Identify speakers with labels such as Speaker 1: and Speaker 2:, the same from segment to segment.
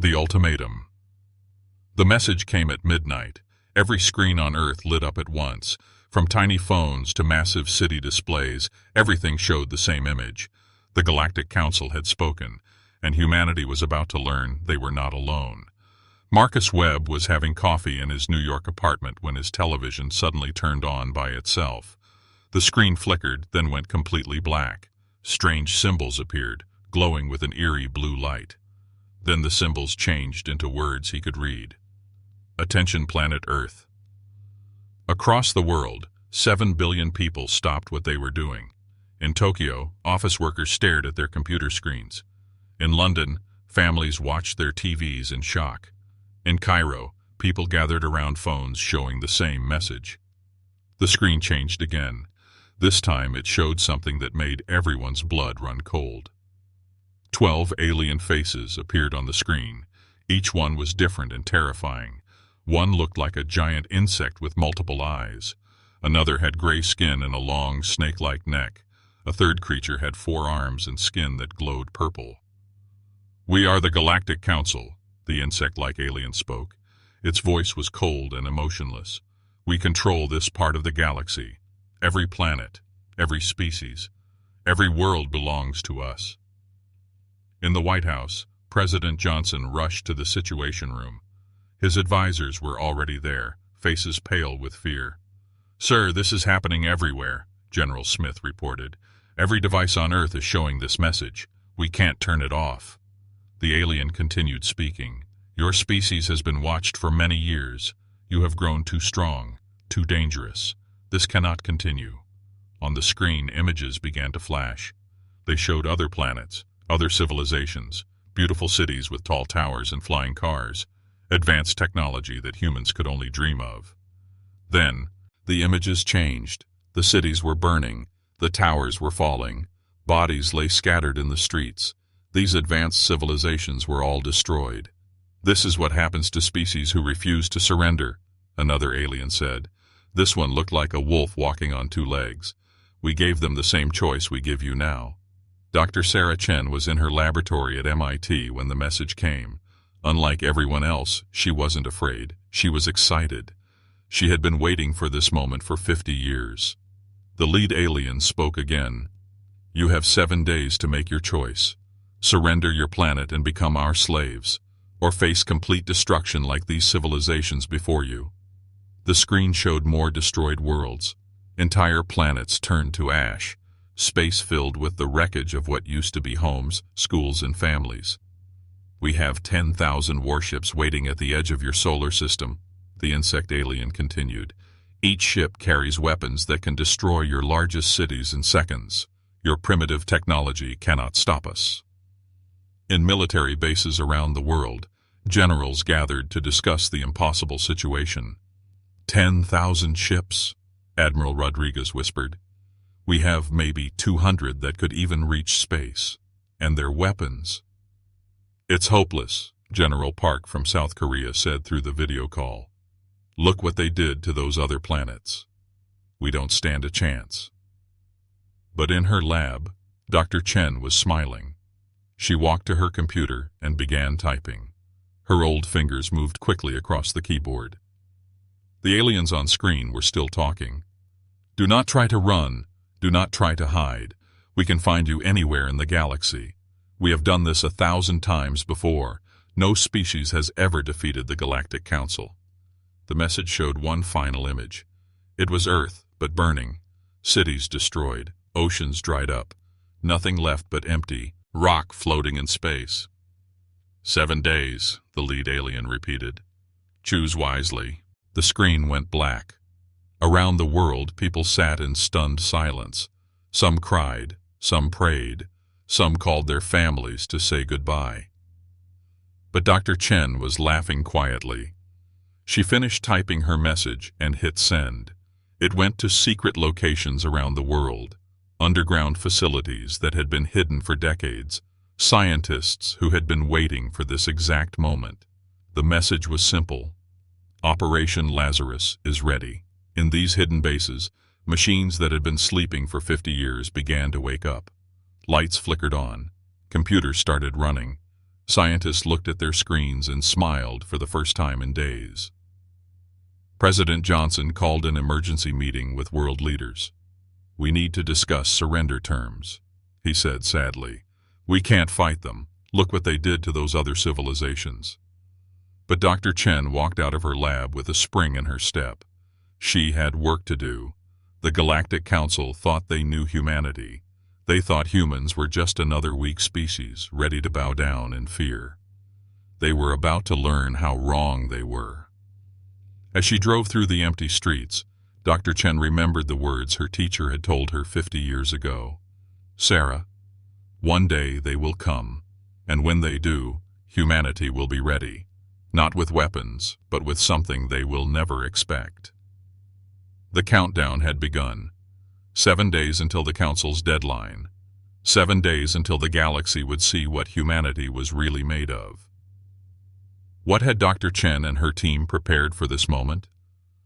Speaker 1: The ultimatum. The message came at midnight. Every screen on Earth lit up at once. From tiny phones to massive city displays, everything showed the same image. The Galactic Council had spoken, and humanity was about to learn they were not alone. Marcus Webb was having coffee in his New York apartment when his television suddenly turned on by itself. The screen flickered, then went completely black. Strange symbols appeared, glowing with an eerie blue light. Then the symbols changed into words he could read. Attention Planet Earth. Across the world, 7 billion people stopped what they were doing. In Tokyo, office workers stared at their computer screens. In London, families watched their TVs in shock. In Cairo, people gathered around phones showing the same message. The screen changed again. This time it showed something that made everyone's blood run cold. 12 alien faces appeared on the screen. Each one was different and terrifying. One looked like a giant insect with multiple eyes. Another had gray skin and a long, snake-like neck. A third creature had 4 arms and skin that glowed purple. "We are the Galactic Council," the insect-like alien spoke. Its voice was cold and emotionless. "We control this part of the galaxy. Every planet, every species, every world belongs to us." In the White House, President Johnson rushed to the Situation Room. His advisors were already there, faces pale with fear. "Sir, this is happening everywhere," General Smith reported. "Every device on Earth is showing this message. We can't turn it off." The alien continued speaking. "Your species has been watched for many years. You have grown too strong, too dangerous. This cannot continue." On the screen, images began to flash. They showed other planets, other civilizations, beautiful cities with tall towers and flying cars, advanced technology that humans could only dream of. Then, the images changed. The cities were burning, the towers were falling, bodies lay scattered in the streets. These advanced civilizations were all destroyed. "This is what happens to species who refuse to surrender," another alien said. "This one looked like a wolf walking on 2 legs. We gave them the same choice we give you now." Dr. Sarah Chen was in her laboratory at MIT when the message came. Unlike everyone else, she wasn't afraid. She was excited. She had been waiting for this moment for 50 years. The lead alien spoke again. "You have 7 days to make your choice. Surrender your planet and become our slaves, or face complete destruction like these civilizations before you." The screen showed more destroyed worlds. Entire planets turned to ash, space filled with the wreckage of what used to be homes, schools, and families. "We have 10,000 warships waiting at the edge of your solar system," the insect alien continued. "Each ship carries weapons that can destroy your largest cities in seconds. Your primitive technology cannot stop us." In military bases around the world, generals gathered to discuss the impossible situation. 10,000 ships, Admiral Rodriguez whispered. "We have maybe 200 that could even reach space. And their weapons." "It's hopeless," General Park from South Korea said through the video call. "Look what they did to those other planets. We don't stand a chance." But in her lab, Dr. Chen was smiling. She walked to her computer and began typing. Her old fingers moved quickly across the keyboard. The aliens on screen were still talking. "Do not try to run. Do not try to hide. We can find you anywhere in the galaxy. We have done this 1,000 times before. No species has ever defeated the Galactic Council." The message showed one final image. It was Earth, but burning. Cities destroyed. Oceans dried up. Nothing left but empty rock floating in space. 7 days, the lead alien repeated. "Choose wisely." The screen went black. Around the world, people sat in stunned silence. Some cried, some prayed, some called their families to say goodbye. But Dr. Chen was laughing quietly. She finished typing her message and hit send. It went to secret locations around the world, underground facilities that had been hidden for decades, scientists who had been waiting for this exact moment. The message was simple. Operation Lazarus is ready. In these hidden bases, machines that had been sleeping for 50 years began to wake up. Lights flickered on. Computers started running. Scientists looked at their screens and smiled for the first time in days. President Johnson called an emergency meeting with world leaders. "We need to discuss surrender terms," he said sadly. "We can't fight them. Look what they did to those other civilizations." But Dr. Chen walked out of her lab with a spring in her step. She had work to do. The Galactic Council thought they knew humanity. They thought humans were just another weak species, ready to bow down in fear. They were about to learn how wrong they were. As she drove through the empty streets, Dr. Chen remembered the words her teacher had told her 50 years ago. "Sarah, one day they will come, and when they do, humanity will be ready, not with weapons, but with something they will never expect." The countdown had begun. 7 days until the Council's deadline. 7 days until the galaxy would see what humanity was really made of. What had Dr. Chen and her team prepared for this moment?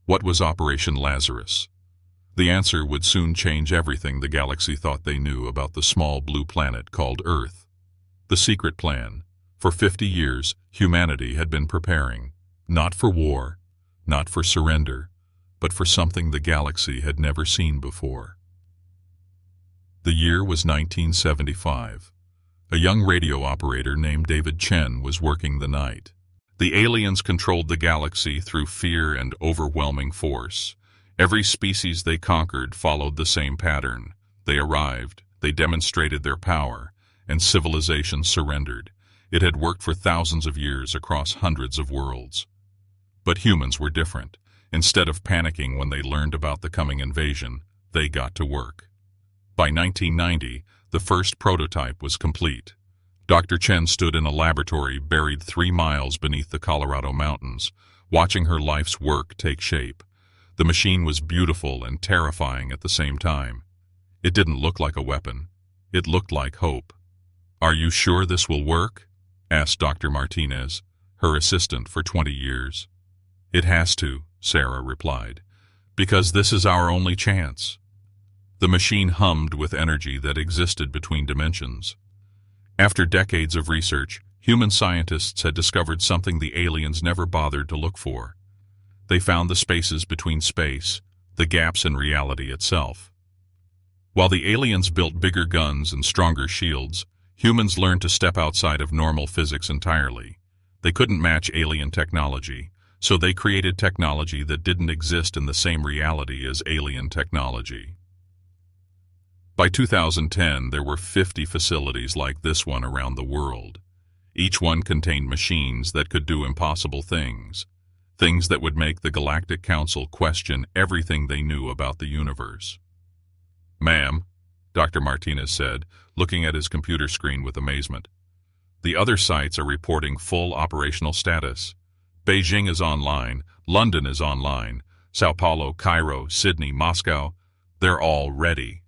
Speaker 1: What was Operation Lazarus? The answer would soon change everything the galaxy thought they knew about the small blue planet called Earth. The secret plan. For 50 years, humanity had been preparing, not for war, not for surrender, but for something the galaxy had never seen before. The year was 1975. A young radio operator named David Chen was working the night. The aliens controlled the galaxy through fear and overwhelming force. Every species they conquered followed the same pattern. They arrived, they demonstrated their power, and civilization surrendered. It had worked for thousands of years across hundreds of worlds. But humans were different. Instead of panicking when they learned about the coming invasion, they got to work. By 1990, the first prototype was complete. Dr. Chen stood in a laboratory buried 3 miles beneath the Colorado mountains, watching her life's work take shape. The machine was beautiful and terrifying at the same time. It didn't look like a weapon. It looked like hope. "Are you sure this will work?" asked Dr. Martinez, her assistant for 20 years. "It has to," Sarah replied, "because this is our only chance." The machine hummed with energy that existed between dimensions. After decades of research, human scientists had discovered something the aliens never bothered to look for. They found the spaces between space, the gaps in reality itself. While the aliens built bigger guns and stronger shields, humans learned to step outside of normal physics entirely. They couldn't match alien technology, so they created technology that didn't exist in the same reality as alien technology. By 2010, there were 50 facilities like this one around the world. Each one contained machines that could do impossible things, things that would make the Galactic Council question everything they knew about the universe. "Ma'am," Dr. Martinez said, looking at his computer screen with amazement. "The other sites are reporting full operational status. Beijing is online, London is online, Sao Paulo, Cairo, Sydney, Moscow, they're all ready."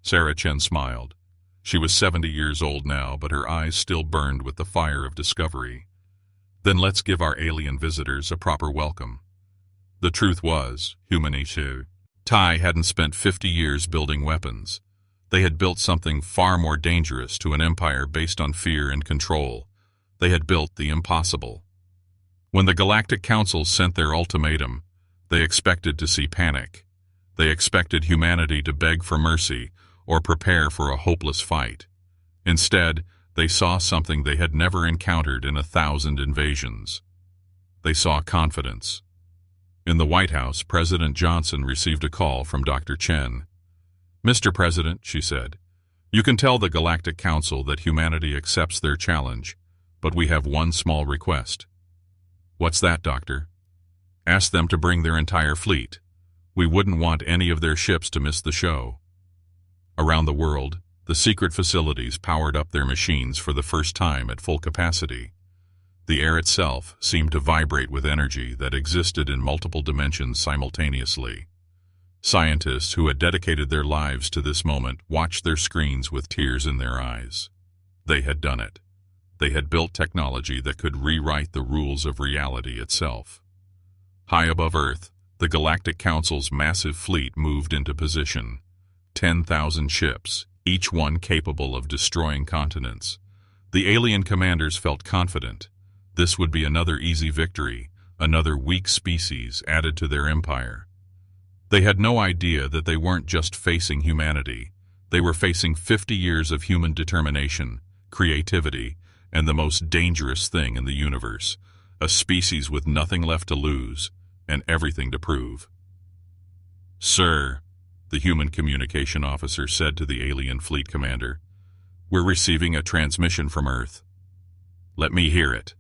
Speaker 1: Sarah Chen smiled. She was 70 years old now, but her eyes still burned with the fire of discovery. "Then let's give our alien visitors a proper welcome." The truth was, humanity Tai hadn't spent 50 years building weapons. They had built something far more dangerous to an empire based on fear and control. They had built the impossible. When the Galactic Council sent their ultimatum, they expected to see panic. They expected humanity to beg for mercy or prepare for a hopeless fight. Instead, they saw something they had never encountered in 1,000 invasions. They saw confidence. In the White House, President Johnson received a call from Dr. Chen. "Mr. President," she said, "you can tell the Galactic Council that humanity accepts their challenge, but we have one small request." "What's that, Doctor?" "Ask them to bring their entire fleet. We wouldn't want any of their ships to miss the show." Around the world, the secret facilities powered up their machines for the first time at full capacity. The air itself seemed to vibrate with energy that existed in multiple dimensions simultaneously. Scientists who had dedicated their lives to this moment watched their screens with tears in their eyes. They had done it. They had built technology that could rewrite the rules of reality itself. High above Earth, the Galactic Council's massive fleet moved into position. 10,000 ships, each one capable of destroying continents. The alien commanders felt confident. This would be another easy victory, another weak species added to their empire. They had no idea that they weren't just facing humanity. They were facing 50 years of human determination, creativity, and the most dangerous thing in the universe, a species with nothing left to lose and everything to prove. "Sir," the human communication officer said to the alien fleet commander, "we're receiving a transmission from Earth." "Let me hear it,"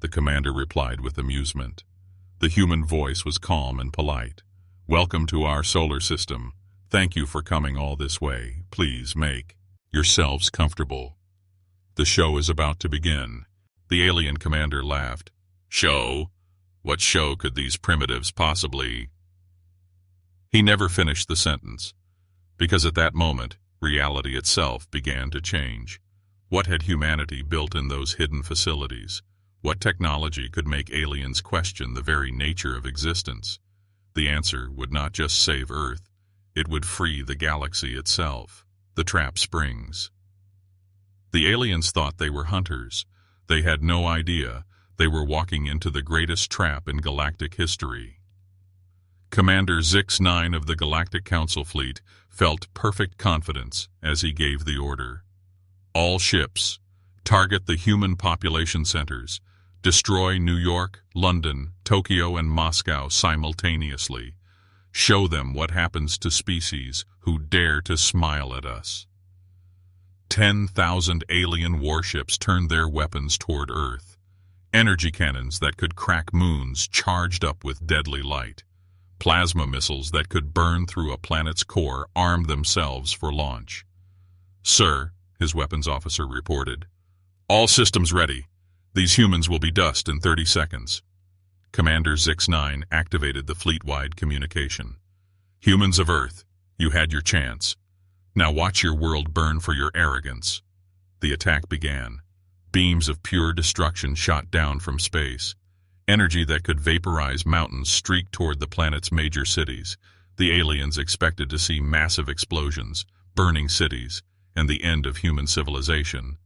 Speaker 1: the commander replied with amusement. The human voice was calm and polite. "Welcome to our solar system. Thank you for coming all this way. Please make yourselves comfortable. The show is about to begin." The alien commander laughed. "Show? What show could these primitives possibly—" He never finished the sentence, because at that moment, reality itself began to change. What had humanity built in those hidden facilities? What technology could make aliens question the very nature of existence? The answer would not just save Earth, it would free the galaxy itself. The trap springs. The aliens thought they were hunters. They had no idea they were walking into the greatest trap in galactic history. Commander Zix-9 of the Galactic Council Fleet felt perfect confidence as he gave the order. "All ships, target the human population centers. Destroy New York, London, Tokyo, and Moscow simultaneously. Show them what happens to species who dare to smile at us." 10,000 alien warships turned their weapons toward Earth. Energy cannons that could crack moons charged up with deadly light. Plasma missiles that could burn through a planet's core armed themselves for launch. "Sir," his weapons officer reported, "all systems ready. These humans will be dust in 30 seconds. Commander Zix-9 activated the fleet-wide communication. "Humans of Earth, you had your chance. Now watch your world burn for your arrogance." The attack began. Beams of pure destruction shot down from space. Energy that could vaporize mountains streaked toward the planet's major cities. The aliens expected to see massive explosions, burning cities, and the end of human civilization.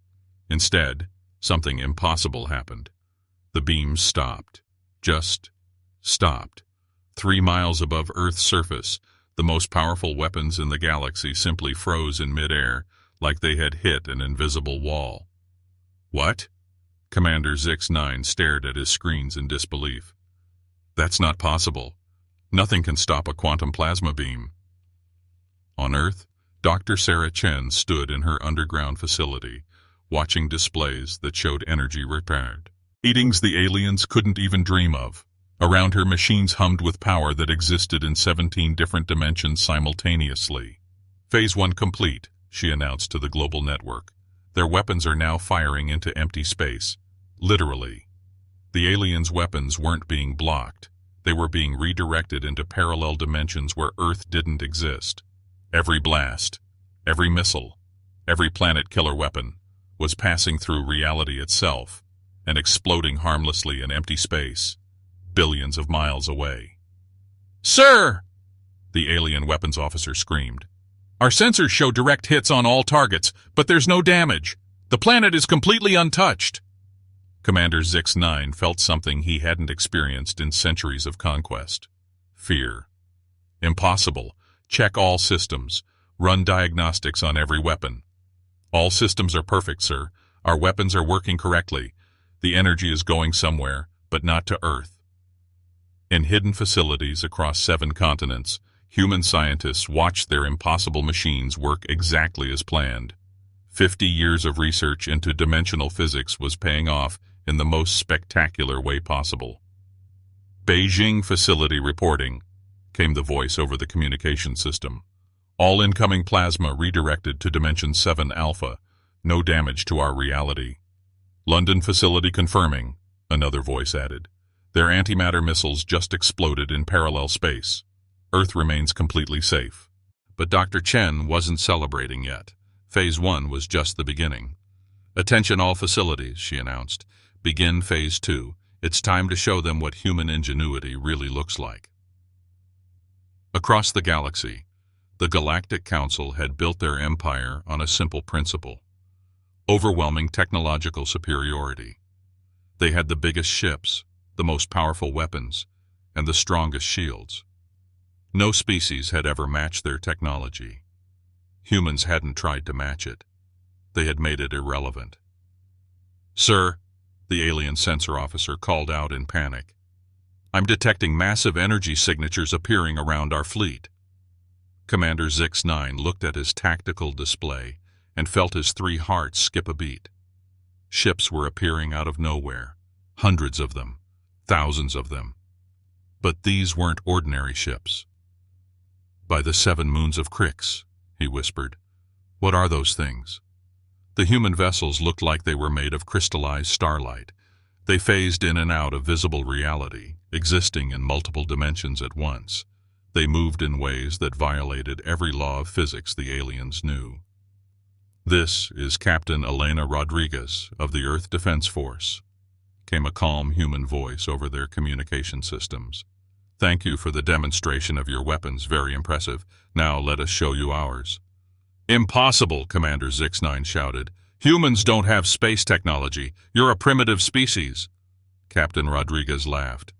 Speaker 1: Instead, something impossible happened. The beams stopped. Just stopped. 3 miles above Earth's surface, the most powerful weapons in the galaxy simply froze in midair, like they had hit an invisible wall. "What?" Commander Zix-9 stared at his screens in disbelief. "That's not possible. Nothing can stop a quantum plasma beam." On Earth, Dr. Sarah Chen stood in her underground facility, watching displays that showed energy repaired. Meetings the aliens couldn't even dream of. Around her, machines hummed with power that existed in 17 different dimensions simultaneously. "Phase 1 complete," she announced to the global network. "Their weapons are now firing into empty space." Literally. The aliens' weapons weren't being blocked. They were being redirected into parallel dimensions where Earth didn't exist. Every blast, every missile, every planet-killer weapon was passing through reality itself and exploding harmlessly in empty space, billions of miles away. "Sir!" the alien weapons officer screamed. "Our sensors show direct hits on all targets, but there's no damage. The planet is completely untouched." Commander Zix-9 felt something he hadn't experienced in centuries of conquest. Fear. "Impossible. Check all systems. Run diagnostics on every weapon." "All systems are perfect, sir. Our weapons are working correctly. The energy is going somewhere, but not to Earth." In hidden facilities across 7 continents, human scientists watched their impossible machines work exactly as planned. 50 years of research into dimensional physics was paying off in the most spectacular way possible. "Beijing facility reporting," came the voice over the communication system. "All incoming plasma redirected to Dimension 7 Alpha. No damage to our reality." "London facility confirming," another voice added. "Their antimatter missiles just exploded in parallel space. Earth remains completely safe." But Dr. Chen wasn't celebrating yet. Phase 1 was just the beginning. "Attention all facilities," she announced. "Begin Phase 2. It's time to show them what human ingenuity really looks like." Across the galaxy, the Galactic Council had built their empire on a simple principle. overwhelming technological superiority. They had the biggest ships, the most powerful weapons, and the strongest shields. No species had ever matched their technology. Humans hadn't tried to match it. They had made it irrelevant. "Sir," the alien sensor officer called out in panic, "I'm detecting massive energy signatures appearing around our fleet." Commander Zix-9 looked at his tactical display and felt his 3 hearts skip a beat. Ships were appearing out of nowhere, hundreds of them, thousands of them. But these weren't ordinary ships. "By the 7 moons of Crix," he whispered. "What are those things?" The human vessels looked like they were made of crystallized starlight. They phased in and out of visible reality, existing in multiple dimensions at once. They moved in ways that violated every law of physics the aliens knew. "This is Captain Elena Rodriguez of the Earth Defense Force," came a calm human voice over their communication systems. "Thank you for the demonstration of your weapons, very impressive. Now let us show you ours." "Impossible," Commander Zix-9 shouted. "Humans don't have space technology. You're a primitive species." Captain Rodriguez laughed.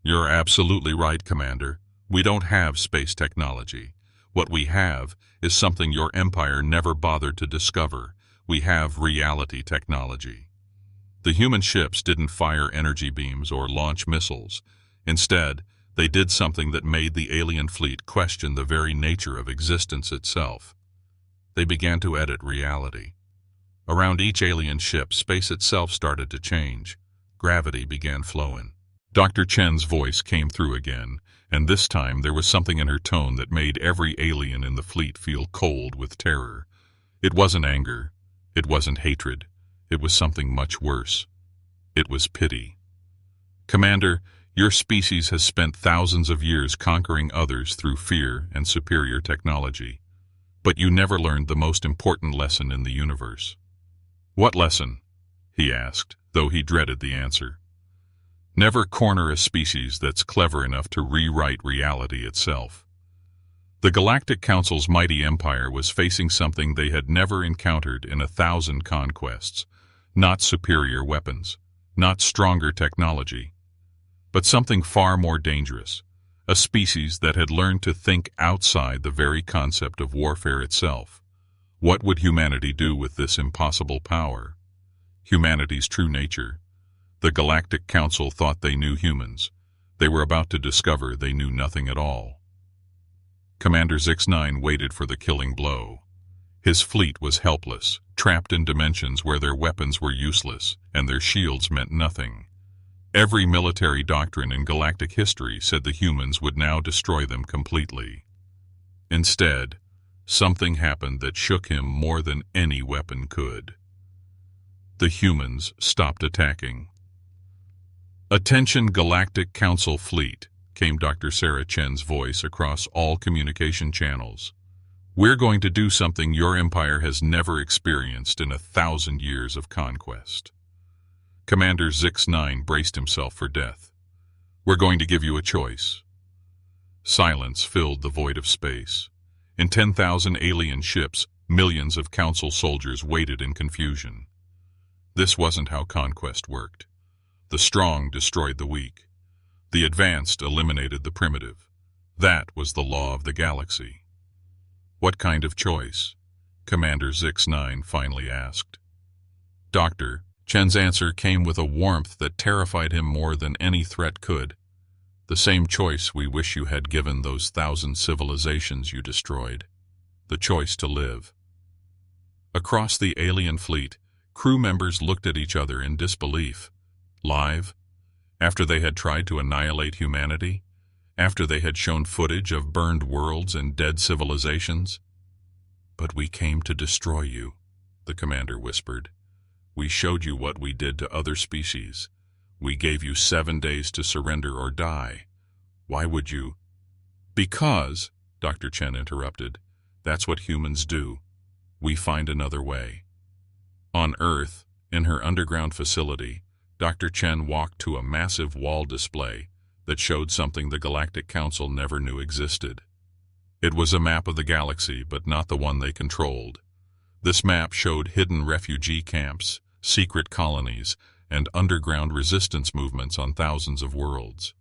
Speaker 1: "You're absolutely right, Commander. We don't have space technology. What we have is something your empire never bothered to discover. We have reality technology." The human ships didn't fire energy beams or launch missiles. Instead, they did something that made the alien fleet question the very nature of existence itself. They began to edit reality. Around each alien ship, space itself started to change. Gravity began flowing. Dr. Chen's voice came through again, and this time there was something in her tone that made every alien in the fleet feel cold with terror. It wasn't anger. It wasn't hatred. It was something much worse. It was pity. "Commander, your species has spent thousands of years conquering others through fear and superior technology. But you never learned the most important lesson in the universe." "What lesson?" he asked, though he dreaded the answer. "Never corner a species that's clever enough to rewrite reality itself." The Galactic Council's mighty empire was facing something they had never encountered in 1,000 conquests. Not superior weapons, not stronger technology, but something far more dangerous. A species that had learned to think outside the very concept of warfare itself. What would humanity do with this impossible power? Humanity's true nature. The Galactic Council thought they knew humans. They were about to discover they knew nothing at all. Commander Zix-9 waited for the killing blow. His fleet was helpless, trapped in dimensions where their weapons were useless and their shields meant nothing. Every military doctrine in galactic history said the humans would now destroy them completely. Instead, something happened that shook him more than any weapon could. The humans stopped attacking. "Attention Galactic Council Fleet," came Dr. Sarah Chen's voice across all communication channels. "We're going to do something your empire has never experienced in 1,000 years of conquest." Commander Zix-9 braced himself for death. "We're going to give you a choice." Silence filled the void of space. In 10,000 alien ships, millions of Council soldiers waited in confusion. This wasn't how conquest worked. The strong destroyed the weak. The advanced eliminated the primitive. That was the law of the galaxy. "What kind of choice?" Commander Zix-9 finally asked. "Doctor," Chen's answer came with a warmth that terrified him more than any threat could. "The same choice we wish you had given those 1,000 civilizations you destroyed. The choice to live." Across the alien fleet, crew members looked at each other in disbelief. Live? After they had tried to annihilate humanity? After they had shown footage of burned worlds and dead civilizations? "But we came to destroy you," the commander whispered. "We showed you what we did to other species. We gave you 7 days to surrender or die. Why would you?" "Because," Dr. Chen interrupted, "that's what humans do. We find another way." On Earth, in her underground facility, Dr. Chen walked to a massive wall display that showed something the Galactic Council never knew existed. It was a map of the galaxy, but not the one they controlled. This map showed hidden refugee camps, secret colonies, and underground resistance movements on thousands of worlds.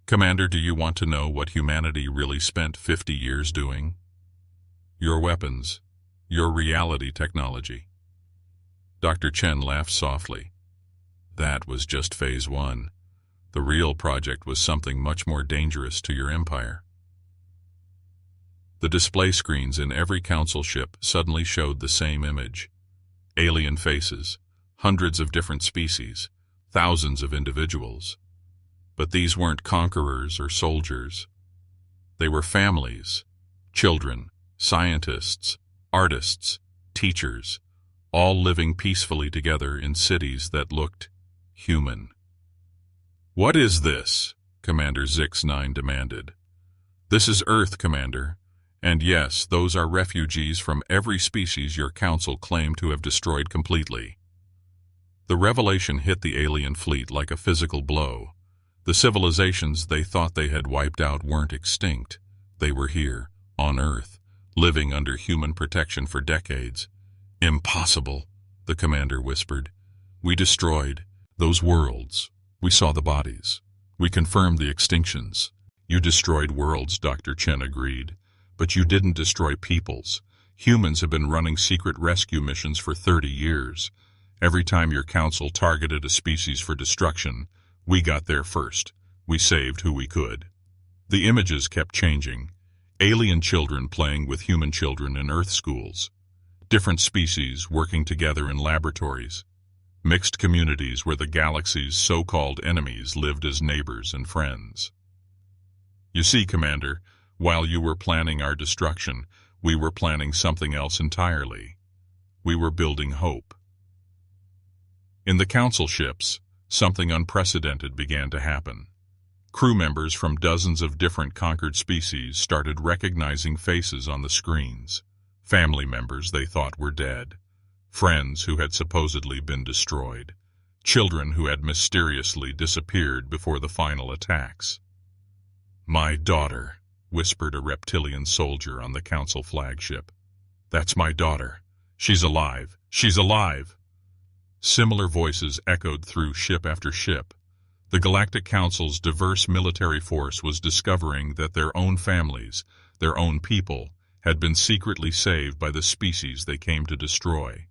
Speaker 1: Commander, do you want to know what humanity really spent 50 years doing? Your weapons, your reality technology. Dr. Chen laughed softly. That was just phase 1. The real project was something much more dangerous to your empire. The display screens in every council ship suddenly showed the same image. Alien faces, hundreds of different species, thousands of individuals. But these weren't conquerors or soldiers. They were families, children, scientists, artists, teachers, all living peacefully together in cities that looked human. What is this? Commander Zix-9 demanded. This is Earth, Commander. And yes, those are refugees from every species your council claimed to have destroyed completely. The revelation hit the alien fleet like a physical blow. The civilizations they thought they had wiped out weren't extinct. They were here, on Earth, living under human protection for decades. Impossible, the commander whispered. We destroyed those worlds. We saw the bodies. We confirmed the extinctions. You destroyed worlds, Dr. Chen agreed. But you didn't destroy peoples. Humans have been running secret rescue missions for 30 years. Every time your council targeted a species for destruction, we got there first. We saved who we could. The images kept changing. Alien children playing with human children in Earth schools. Different species working together in laboratories. Mixed communities where the galaxy's so-called enemies lived as neighbors and friends. You see, Commander, while you were planning our destruction, we were planning something else entirely. We were building hope. In the council ships, something unprecedented began to happen. Crew members from dozens of different conquered species started recognizing faces on the screens. Family members they thought were dead. Friends who had supposedly been destroyed. Children who had mysteriously disappeared before the final attacks. My daughter, whispered a reptilian soldier on the council flagship. That's my daughter. She's alive. She's alive. Similar voices echoed through ship after ship. The Galactic Council's diverse military force was discovering that their own families, their own people, had been secretly saved by the species they came to destroy.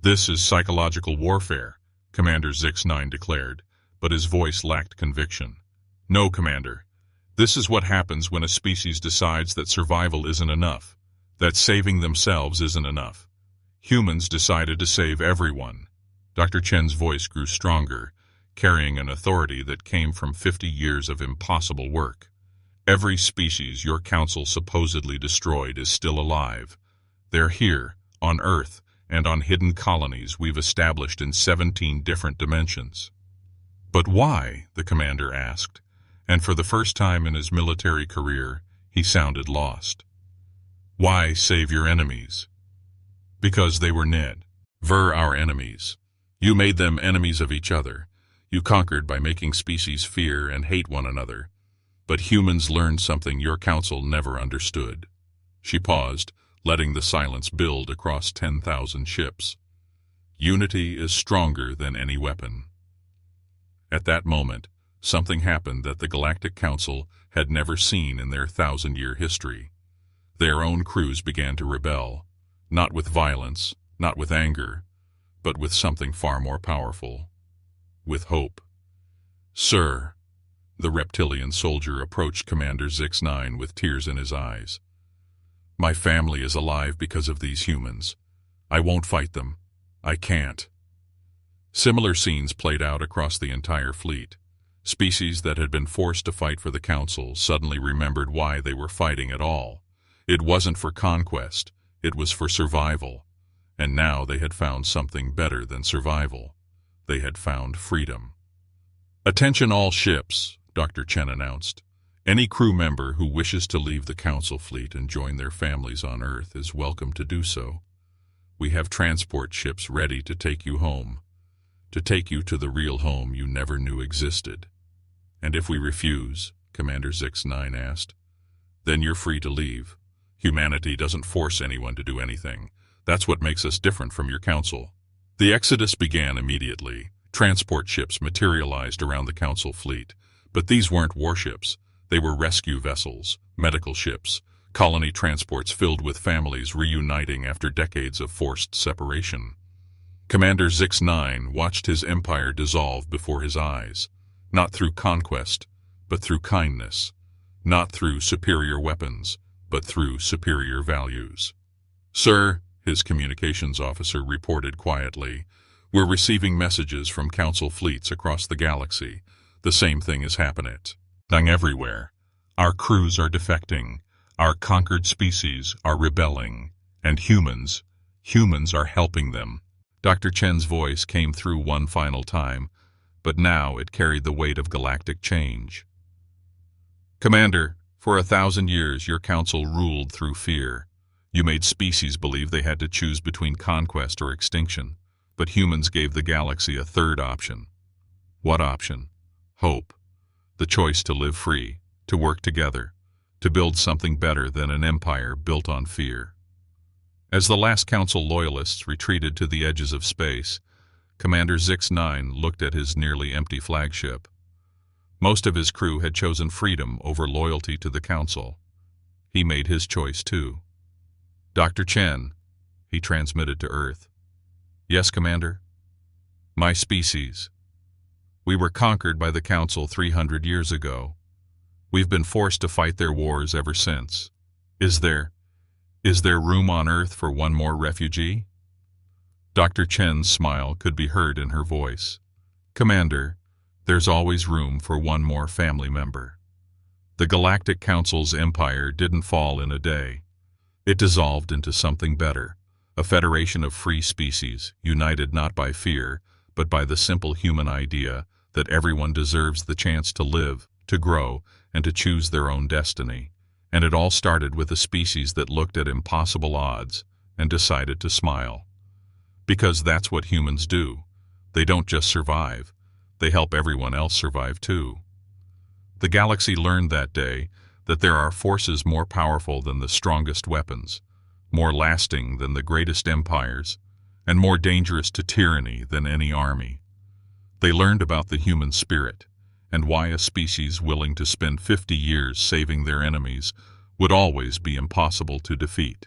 Speaker 1: This is psychological warfare, Commander Zix-9 declared, but his voice lacked conviction. No, Commander. This is what happens when a species decides that survival isn't enough, that saving themselves isn't enough. Humans decided to save everyone. Dr. Chen's voice grew stronger, carrying an authority that came from 50 years of impossible work. Every species your council supposedly destroyed is still alive. They're here, on Earth, and on hidden colonies we've established in 17 different dimensions. But why? The commander asked, and for the first time in his military career, he sounded lost. Why save your enemies? Because they were never our enemies. You made them enemies of each other. You conquered by making species fear and hate one another. But humans learned something your council never understood. She paused, letting the silence build across 10,000 ships. Unity is stronger than any weapon. At that moment, something happened that the Galactic Council had never seen in their 1,000-year history. Their own crews began to rebel, not with violence, not with anger, but with something far more powerful, with hope. Sir, the reptilian soldier approached Commander Zix-9 with tears in his eyes. My family is alive because of these humans. I won't fight them. I can't. Similar scenes played out across the entire fleet. Species that had been forced to fight for the Council suddenly remembered why they were fighting at all. It wasn't for conquest, it was for survival. And now they had found something better than survival. They had found freedom. Attention all ships, Dr. Chen announced. Any crew member who wishes to leave the Council fleet and join their families on Earth is welcome to do so. We have transport ships ready to take you home, to take you to the real home you never knew existed. And if we refuse, Commander Zix-9 asked, then you're free to leave. Humanity doesn't force anyone to do anything. That's what makes us different from your council. The exodus began immediately. Transport ships materialized around the council fleet. But these weren't warships. They were rescue vessels, medical ships, colony transports filled with families reuniting after decades of forced separation. Commander Zix-9 watched his empire dissolve before his eyes, not through conquest, but through kindness, not through superior weapons, but through superior values. "Sir," his communications officer reported quietly, "we're receiving messages from council fleets across the galaxy. The same thing is happening everywhere. Our crews are defecting, our conquered species are rebelling, and humans are helping them." Dr. Chen's voice came through one final time, but now it carried the weight of galactic change. "Commander, for 1,000 years your council ruled through fear. You made species believe they had to choose between conquest or extinction, but humans gave the galaxy a third option." "What option?" "Hope. The choice to live free, to work together, to build something better than an empire built on fear." As the last council loyalists retreated to the edges of space, Commander Zix-9 looked at his nearly empty flagship. Most of his crew had chosen freedom over loyalty to the council. He made his choice too. "Dr. Chen," he transmitted to Earth. "Yes, Commander?" "My species. We were conquered by the council 300 years ago. We've been forced to fight their wars ever since. Is there room on Earth for one more refugee?" Dr. Chen's smile could be heard in her voice. "Commander, there's always room for one more family member. The Galactic Council's empire didn't fall in a day. It dissolved into something better, a federation of free species, united not by fear, but by the simple human idea that everyone deserves the chance to live, to grow, and to choose their own destiny. And it all started with a species that looked at impossible odds and decided to smile. Because that's what humans do. They don't just survive. They help everyone else survive too. The galaxy learned that day that there are forces more powerful than the strongest weapons, more lasting than the greatest empires, and more dangerous to tyranny than any army. They learned about the human spirit, and why a species willing to spend 50 years saving their enemies would always be impossible to defeat.